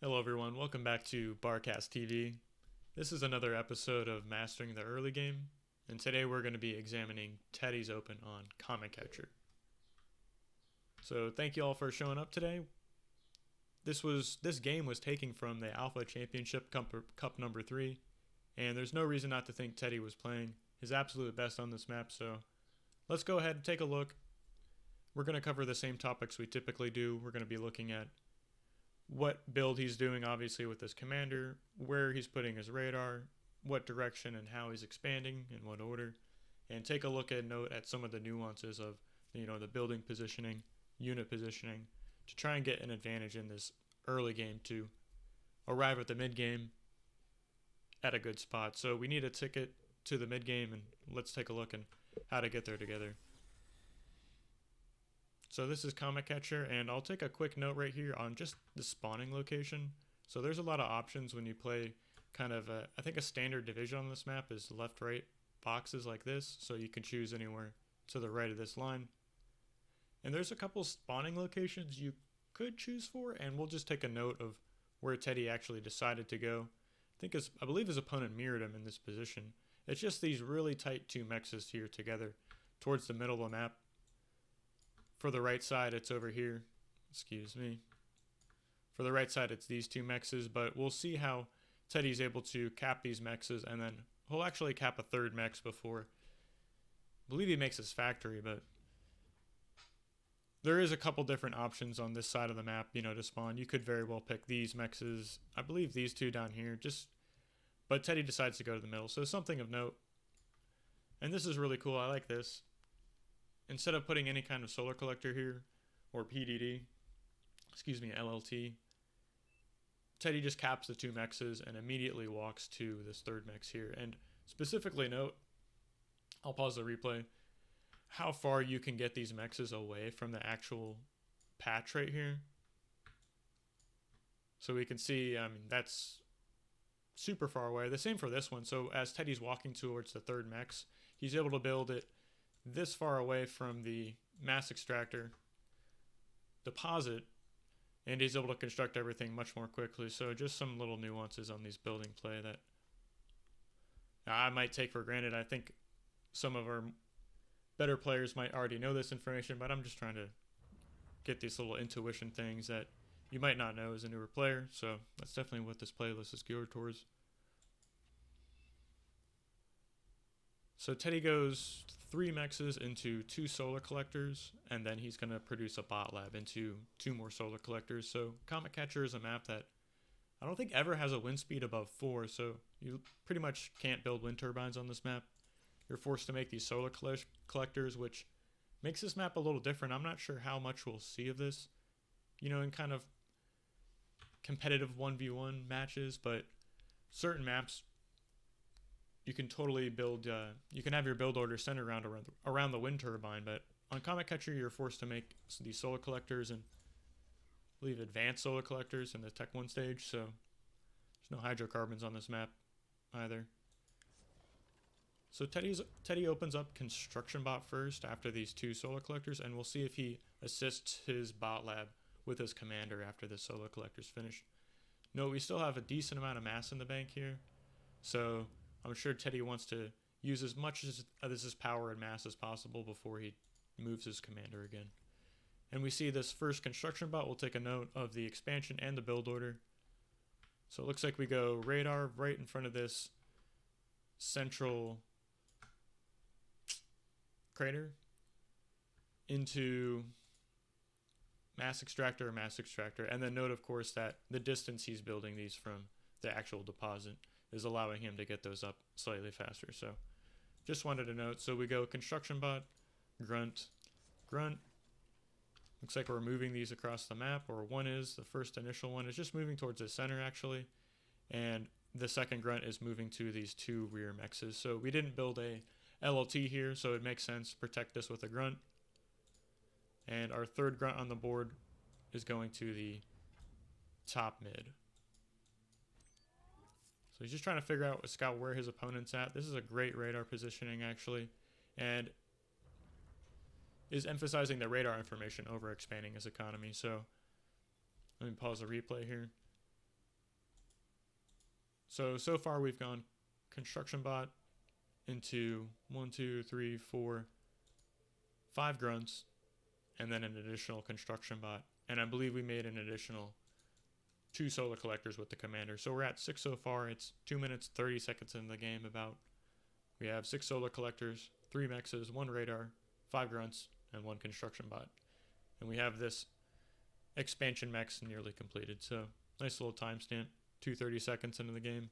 Hello everyone, welcome back to Barcast TV. This is another episode of Mastering the Early Game, and today we're going to be examining Teddy's Open on Comet Catcher. So thank you all for showing up today. This game was taken from the Alpha Championship Cup number 3, and there's no reason not to think Teddy was playing his absolute best on this map, so let's go ahead and take a look. We're going to cover the same topics we typically do. We're going to be looking at what build he's doing, obviously, with his commander, where he's putting his radar, what direction and how he's expanding, in what order, and take a look and note at some of the nuances of, the building positioning, unit positioning, to try and get an advantage in this early game to arrive at the mid game at a good spot. So we need a ticket to the mid game, and let's take a look at how to get there together. So this is Comet Catcher, and I'll take a quick note right here on just the spawning location. So there's a lot of options when you play kind of I think a standard division on this map is left-right boxes like this, so you can choose anywhere to the right of this line. And there's a couple spawning locations you could choose for, and we'll just take a note of where Teddy actually decided to go. I believe his opponent mirrored him in this position. It's just these really tight two mexes here together towards the middle of the map. For the right side, it's over here. Excuse me. For the right side, it's these two mexes, but we'll see how Teddy's able to cap these mexes, and then he'll actually cap a third mex before. I believe he makes his factory, but there is a couple different options on this side of the map, to spawn. You could very well pick these mexes. I believe these two down here, but Teddy decides to go to the middle, so something of note. And this is really cool. I like this. Instead of putting any kind of solar collector here, or LLT, Teddy just caps the two mexes and immediately walks to this third mex here. And specifically note, I'll pause the replay, how far you can get these mexes away from the actual patch right here. So we can see, that's super far away. The same for this one. So as Teddy's walking towards the third mex, he's able to build it this far away from the mass extractor deposit, and he's able to construct everything much more quickly. So just some little nuances on these building play that I might take for granted. I think some of our better players might already know this information, but I'm just trying to get these little intuition things that you might not know as a newer player. So that's definitely what this playlist is geared towards. So Teddy goes 3 mexes into 2 solar collectors, and then he's going to produce a bot lab into 2 more solar collectors. So Comet Catcher is a map that I don't think ever has a wind speed above 4, so you pretty much can't build wind turbines on this map. You're forced to make these solar collectors, which makes this map a little different. I'm not sure how much we'll see of this, in kind of competitive 1v1 matches, but certain maps you can totally build, you can have your build order centered around the wind turbine, but on Comet Catcher you're forced to make these solar collectors, and I believe advanced solar collectors in the Tech 1 stage, so there's no hydrocarbons on this map either. So Teddy opens up Construction Bot first after these 2 solar collectors, and we'll see if he assists his bot lab with his commander after the solar collector's finished. Note, we still have a decent amount of mass in the bank here, so I'm sure Teddy wants to use as much of his power and mass as possible before he moves his commander again. And we see this first construction bot. We'll take a note of the expansion and the build order. So it looks like we go radar right in front of this central crater into mass extractor, and then note, of course, that the distance he's building these from the actual deposit is allowing him to get those up slightly faster. So just wanted to note. So we go construction bot, grunt. Looks like we're moving these across the map, or the first initial one is just moving towards the center actually, and the second grunt is moving to these 2 rear mexes. So we didn't build a LLT here, so it makes sense to protect this with a grunt. And our third grunt on the board is going to the top mid. So he's just trying to scout where his opponent's at. This is a great radar positioning, actually, and is emphasizing the radar information over expanding his economy. So let me pause the replay here. So far we've gone construction bot into 1, 2, 3, 4, 5 grunts, and then an additional construction bot. And I believe we made an additional 2 solar collectors with the commander. So we're at 6 so far. It's 2 minutes, 30 seconds in the game about. We have 6 solar collectors, 3 mexes, 1 radar, 5 grunts, and 1 construction bot. And we have this expansion mex nearly completed. So nice little timestamp. 2:30 seconds into the game.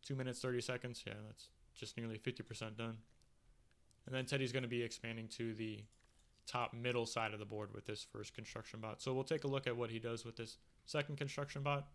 2 minutes, 30 seconds. Yeah, that's just nearly 50% done. And then Teddy's going to be expanding to the top middle side of the board with this first construction bot. So we'll take a look at what he does with this second construction bot.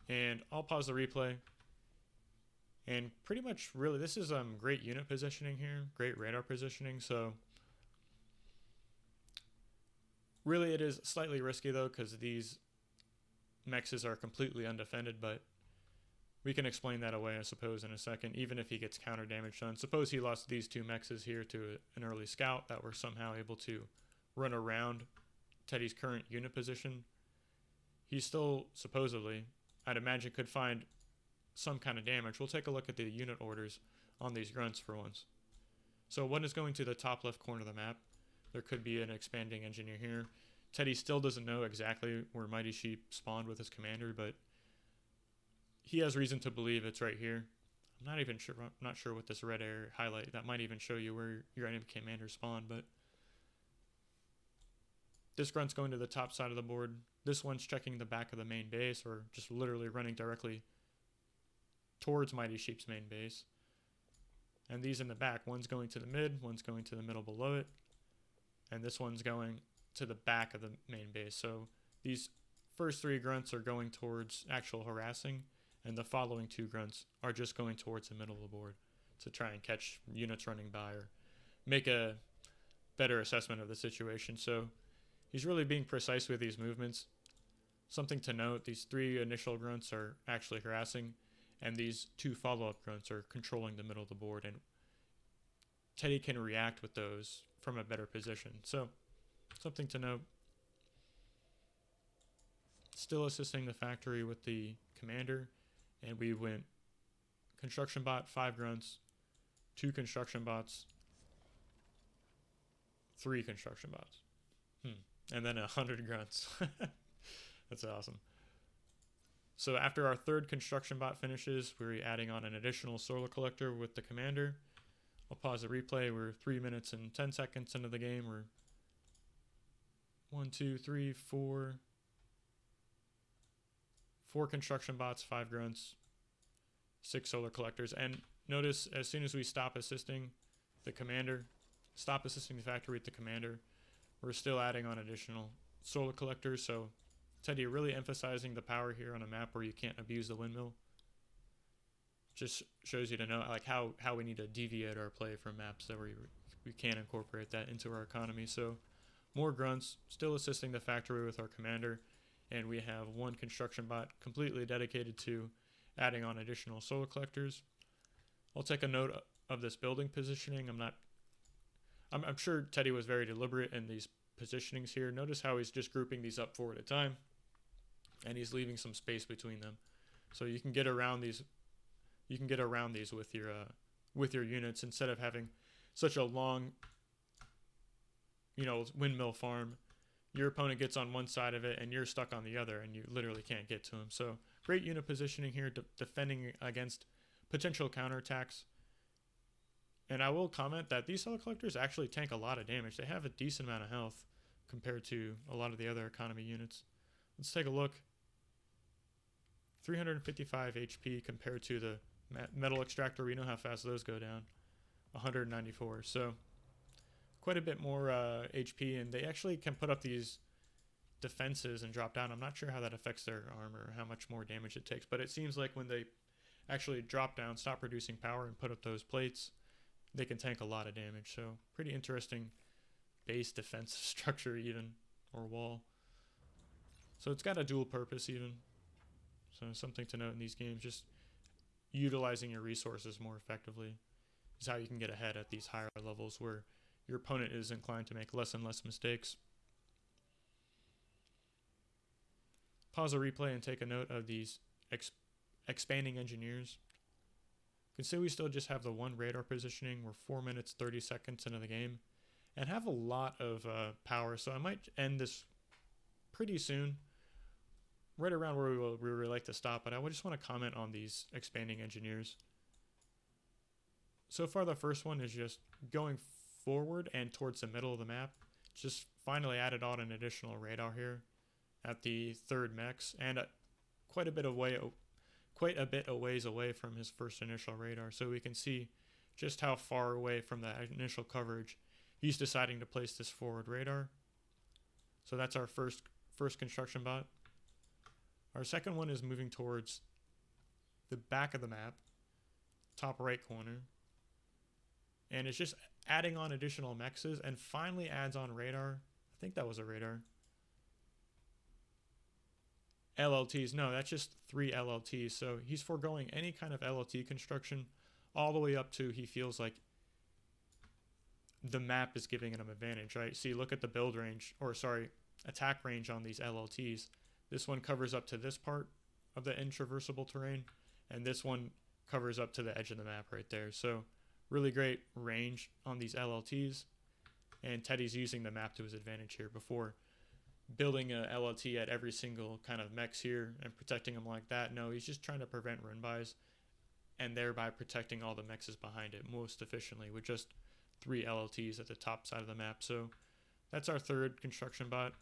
And I'll pause the replay. And pretty much, really, this is great unit positioning here. Great radar positioning. So really it is slightly risky, though, because these mexes are completely undefended. But we can explain that away, I suppose, in a second, even if he gets counter damage done. Suppose he lost these 2 mexes here to an early scout that were somehow able to run around Teddy's current unit position. He still, supposedly, I'd imagine, could find some kind of damage. We'll take a look at the unit orders on these grunts for once. So one is going to the top left corner of the map. There could be an expanding engineer here. Teddy still doesn't know exactly where Mighty Sheep spawned with his commander, but he has reason to believe it's right here. I'm not sure what this red area highlight, that might even show you where your enemy commander spawned, but this grunt's going to the top side of the board. This one's checking the back of the main base, or just literally running directly towards Mighty Sheep's main base. And these in the back, one's going to the mid, one's going to the middle below it, and this one's going to the back of the main base. So these first 3 grunts are going towards actual harassing, and the following 2 grunts are just going towards the middle of the board to try and catch units running by or make a better assessment of the situation. So he's really being precise with these movements. Something to note, these 3 initial grunts are actually harassing, and these 2 follow-up grunts are controlling the middle of the board, and Teddy can react with those from a better position. So something to note. Still assisting the factory with the commander, and we went construction bot, 5 grunts, 2 construction bots, 3 construction bots, and then 100 grunts. That's awesome. So after our 3rd construction bot finishes, we're adding on an additional solar collector with the commander. I'll pause the replay. We're 3 minutes and 10 seconds into the game. We're 1, 2, 3, 4 construction bots, 5 grunts, 6 solar collectors. And notice, as soon as we stop assisting the commander, stop assisting the factory with the commander, we're still adding on additional solar collectors. So Teddy really emphasizing the power here on a map where you can't abuse the windmill. Just shows you to know like how we need to deviate our play from maps that we can incorporate that into our economy. So more grunts, still assisting the factory with our commander, and we have 1 construction bot completely dedicated to adding on additional solar collectors. I'll take a note of this building positioning. I'm sure Teddy was very deliberate in these positionings here. Notice how he's just grouping these up 4 at a time, and he's leaving some space between them, so you can get around these. You can get around these with your units instead of having such a long, windmill farm. Your opponent gets on one side of it and you're stuck on the other, and you literally can't get to him. So great unit positioning here, defending against potential counterattacks. And I will comment that these solar collectors actually tank a lot of damage. They have a decent amount of health compared to a lot of the other economy units. Let's take a look. 355 HP compared to the metal extractor. We know how fast those go down. 194. So quite a bit more HP, and they actually can put up these defenses and drop down. I'm not sure how that affects their armor, how much more damage it takes, but it seems like when they actually drop down, stop producing power, and put up those plates, they can tank a lot of damage. So pretty interesting base defensive structure even, or wall. So it's got a dual purpose even. So something to note in these games, just utilizing your resources more effectively is how you can get ahead at these higher levels where your opponent is inclined to make less and less mistakes. Pause the replay and take a note of these expanding engineers. You can see we still just have the one radar positioning. We're 4 minutes 30 seconds into the game and have a lot of power, so I might end this pretty soon, right around where we would like to stop, but I would just want to comment on these expanding engineers. So far the first one is just going forward and towards the middle of the map. Just finally added on an additional radar here at the third mechs, and quite a bit of ways away from his first initial radar, so we can see just how far away from the initial coverage he's deciding to place this forward radar. So that's our first construction bot. Our second one is moving towards the back of the map, top right corner, and it's just adding on additional mexes and finally adds on radar. I think that was a radar. LLTs, no, that's just 3 LLTs. So he's foregoing any kind of LLT construction all the way up to he feels like the map is giving him an advantage, right? See, look at the build range, or sorry, attack range on these LLTs. This one covers up to this part of the intraversable terrain, and this one covers up to the edge of the map right there. So really great range on these LLTs, and Teddy's using the map to his advantage here before building a LLT at every single kind of mechs here and protecting them like that. No, he's just trying to prevent run buys and thereby protecting all the mexes behind it most efficiently with just 3 LLTs at the top side of the map. So that's our third construction bot.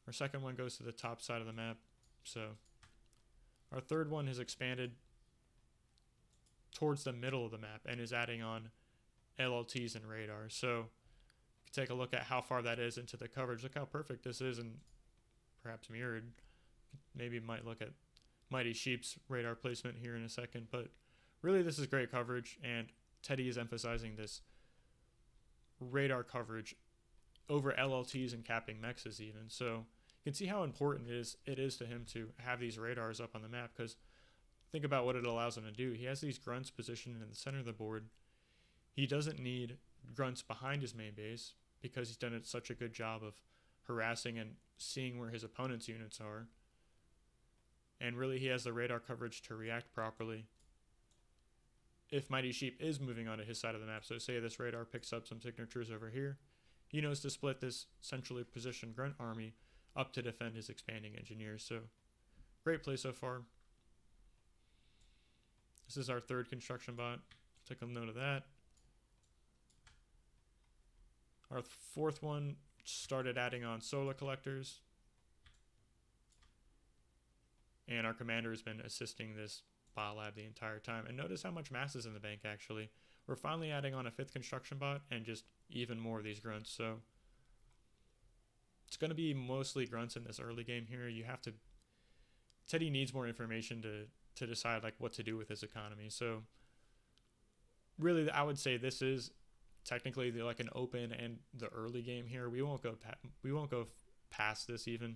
Our second one goes to the top side of the map. So our third one has expanded towards the middle of the map and is adding on LLTs and radar. So you can take a look at how far that is into the coverage. Look how perfect this is, and perhaps mirrored. Maybe might look at Mighty Sheep's radar placement here in a second, but really this is great coverage, and Teddy is emphasizing this radar coverage over LLTs and capping mexes even. So you can see how important it is to him to have these radars up on the map, because think about what it allows him to do. He has these grunts positioned in the center of the board. He doesn't need grunts behind his main base because he's done such a good job of harassing and seeing where his opponent's units are. And really he has the radar coverage to react properly if Mighty Sheep is moving onto his side of the map. So say this radar picks up some signatures over here, he knows to split this centrally positioned grunt army up to defend his expanding engineers. So great play so far. This is our third construction bot. Take a note of that. Our fourth one started adding on solar collectors, and our commander has been assisting this bot lab the entire time. And notice how much mass is in the bank actually. We're finally adding on a fifth construction bot and just even more of these grunts. So it's going to be mostly grunts in this early game here. Teddy needs more information to decide like what to do with his economy. So really I would say this is technically like an open and the early game here. We won't go past this even.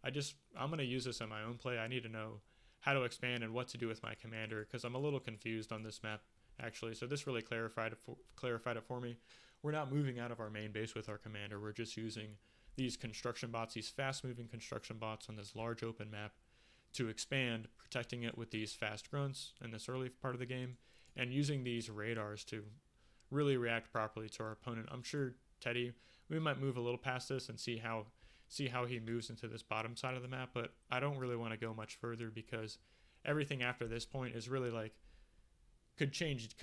I'm going to use this in my own play. I need to know how to expand and what to do with my commander, because I'm a little confused on this map actually. So this really clarified it for me. We're not moving out of our main base with our commander. We're just using these construction bots, these fast moving construction bots on this large open map to expand, protecting it with these fast grunts in this early part of the game, and using these radars to really react properly to our opponent. I'm sure Teddy, we might move a little past this and see how he moves into this bottom side of the map, but I don't really want to go much further because everything after this point is really like could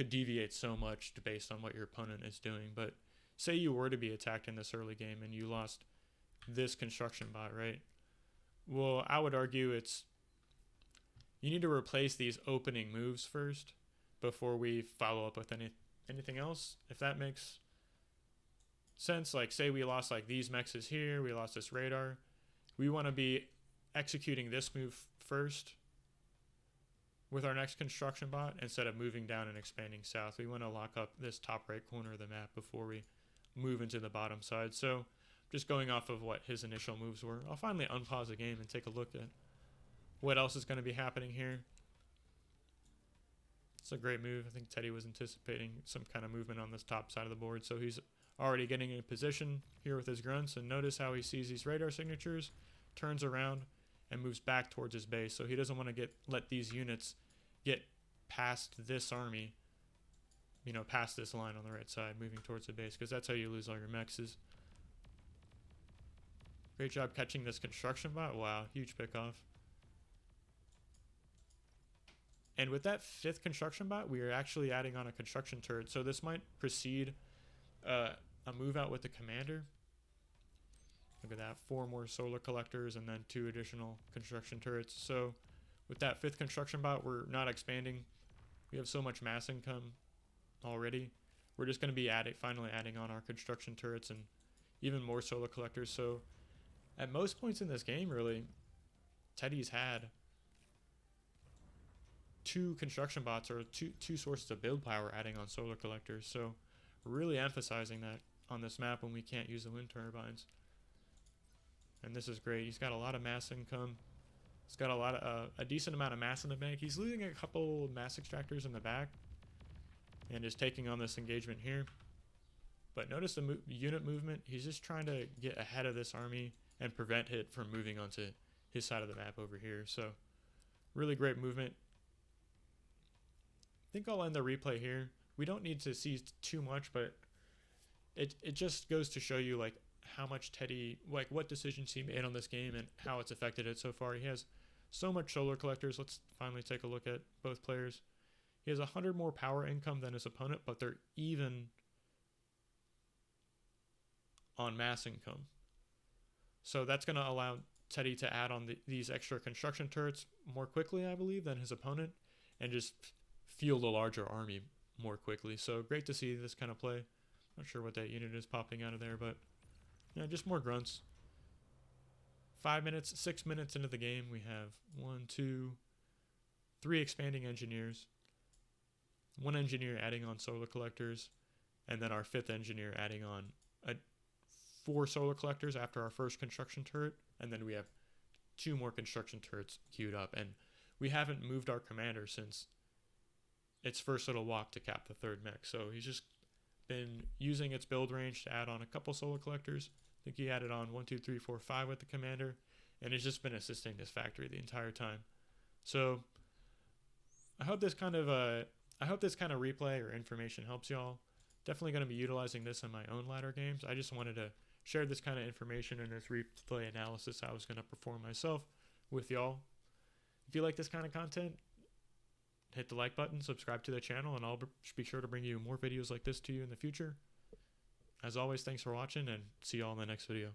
deviate so much based on what your opponent is doing. But say you were to be attacked in this early game and you lost this construction bot, right? Well, I would argue you need to replace these opening moves first before we follow up with anything else, if that makes sense. Like say we lost like these mexes here, we lost this radar. We want to be executing this move first with our next construction bot instead of moving down and expanding south. We want to lock up this top right corner of the map before we move into the bottom side. So just going off of what his initial moves were, I'll finally unpause the game and take a look at what else is going to be happening here. It's a great move. I think Teddy was anticipating some kind of movement on this top side of the board, so he's already getting in position here with his grunts, and notice how he sees these radar signatures, turns around and moves back towards his base. So he doesn't want to let these units get past this army, past this line on the right side, moving towards the base, because that's how you lose all your mexes. Great job catching this construction bot. Wow, huge pickoff. And with that 5th construction bot, we are actually adding on a construction turret. So this might precede a move out with the commander. Look at that, 4 more solar collectors and then 2 additional construction turrets. So with that 5th construction bot, we're not expanding. We have so much mass income already. We're just going to be finally adding on our construction turrets and even more solar collectors. So at most points in this game, really, Teddy's had 2 construction bots or two sources of build power adding on solar collectors. So really emphasizing that on this map when we can't use the wind turbines. And this is great. He's got a lot of mass income. He's got a decent amount of mass in the bank. He's losing a couple mass extractors in the back and is taking on this engagement here. But notice the unit movement. He's just trying to get ahead of this army and prevent it from moving onto his side of the map over here. So really great movement. I think I'll end the replay here. We don't need to see too much, but it just goes to show you like how much Teddy, like what decisions he made on this game and how it's affected it so far. He has so much solar collectors. Let's finally take a look at both players. He has 100 more power income than his opponent, but they're even on mass income. So that's going to allow Teddy to add on these extra construction turrets more quickly, I believe, than his opponent, and just field a larger army more quickly. So great to see this kind of play. Not sure what that unit is popping out of there, but yeah, just more grunts. 5 minutes, 6 minutes into the game, we have 1, 2, 3 expanding engineers, 1 engineer adding on solar collectors, and then our 5th engineer adding on 4 solar collectors after our first construction turret, and then we have 2 more construction turrets queued up. And we haven't moved our commander since its first little walk to cap the 3rd mech. So he's just been using its build range to add on a couple solar collectors. I think he added on 1, 2, 3, 4, 5 with the commander, and it's just been assisting this factory the entire time. So I hope this kind of replay or information helps y'all. Definitely going to be utilizing this in my own ladder games. I just wanted to share this kind of information in this replay analysis I was going to perform myself with y'all. If you like this kind of content, hit the like button, subscribe to the channel, and I'll be sure to bring you more videos like this to you in the future. As always, thanks for watching, and see y'all in the next video.